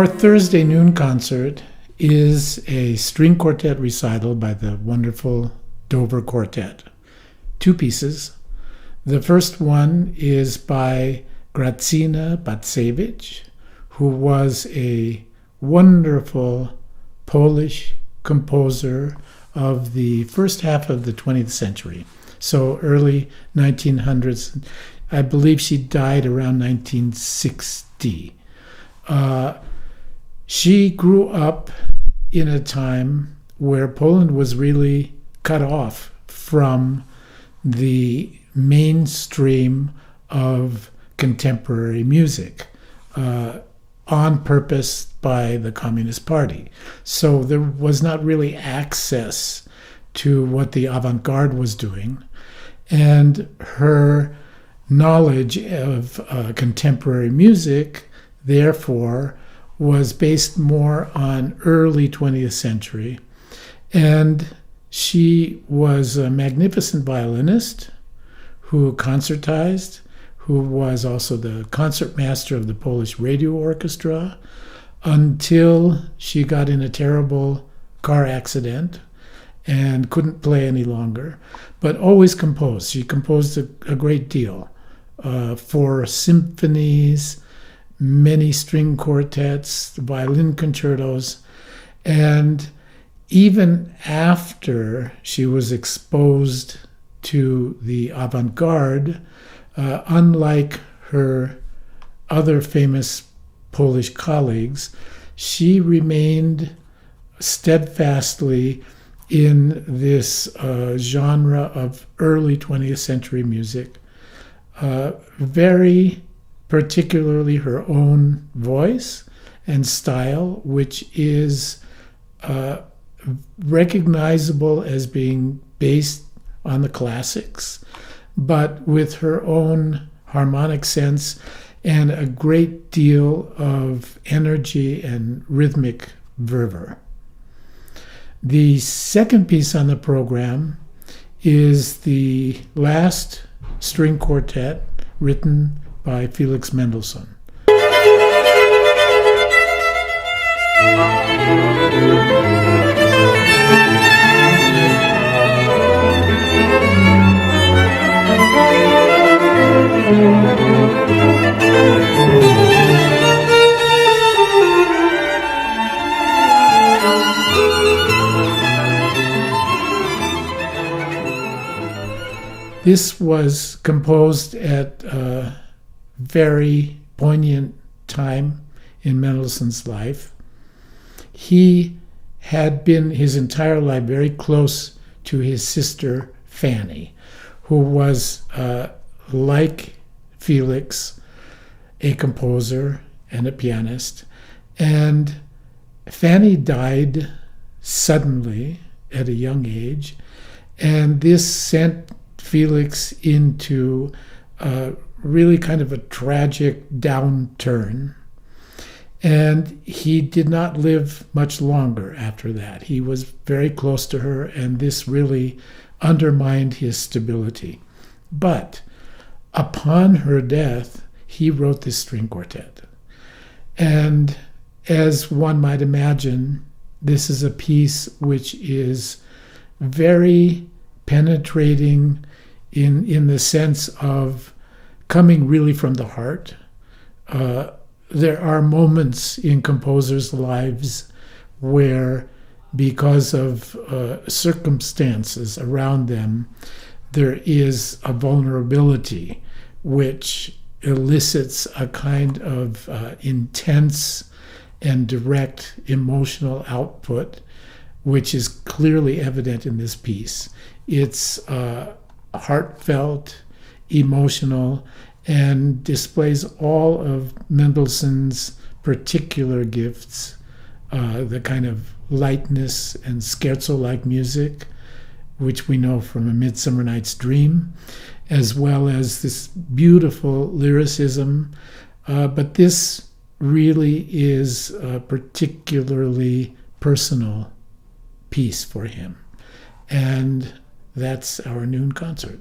Our Thursday noon concert is a string quartet recital by the wonderful Dover Quartet. Two pieces. The first one is by Grażyna Bacewicz, who was a wonderful Polish composer of the first half of the 20th century, so early 1900s. I believe she died around 1960. She grew up in a time where Poland was really cut off from the mainstream of contemporary music on purpose by the Communist Party. So there was not really access to what the avant-garde was doing, and her knowledge of contemporary music, therefore, was based more on early 20th century. And she was a magnificent violinist who concertized, who was also the concertmaster of the Polish radio orchestra, until she got in a terrible car accident and couldn't play any longer, but always composed. She composed a great deal for symphonies, many string quartets, violin concertos, and even after she was exposed to the avant-garde, unlike her other famous Polish colleagues, she remained steadfastly in this genre of early 20th century music, very particularly her own voice and style, which is recognizable as being based on the classics, but with her own harmonic sense and a great deal of energy and rhythmic fervor. The second piece on the program is the last string quartet written by Felix Mendelssohn. This was composed at a very poignant time in Mendelssohn's life. He had been his entire life very close to his sister Fanny, who was, like Felix, a composer and a pianist. And Fanny died suddenly at a young age, and this sent Felix into really kind of a tragic downturn. And he did not live much longer after that. He was very close to her, and this really undermined his stability. But upon her death, he wrote this string quartet. And as one might imagine, this is a piece which is very penetrating in the sense of coming really from the heart. There are moments in composers' lives where, because of circumstances around them, there is a vulnerability which elicits a kind of intense and direct emotional output, which is clearly evident in this piece. It's heartfelt, emotional, and displays all of Mendelssohn's particular gifts, the kind of lightness and scherzo-like music, which we know from A Midsummer Night's Dream, as well as this beautiful lyricism. But this really is a particularly personal piece for him. And that's our noon concert.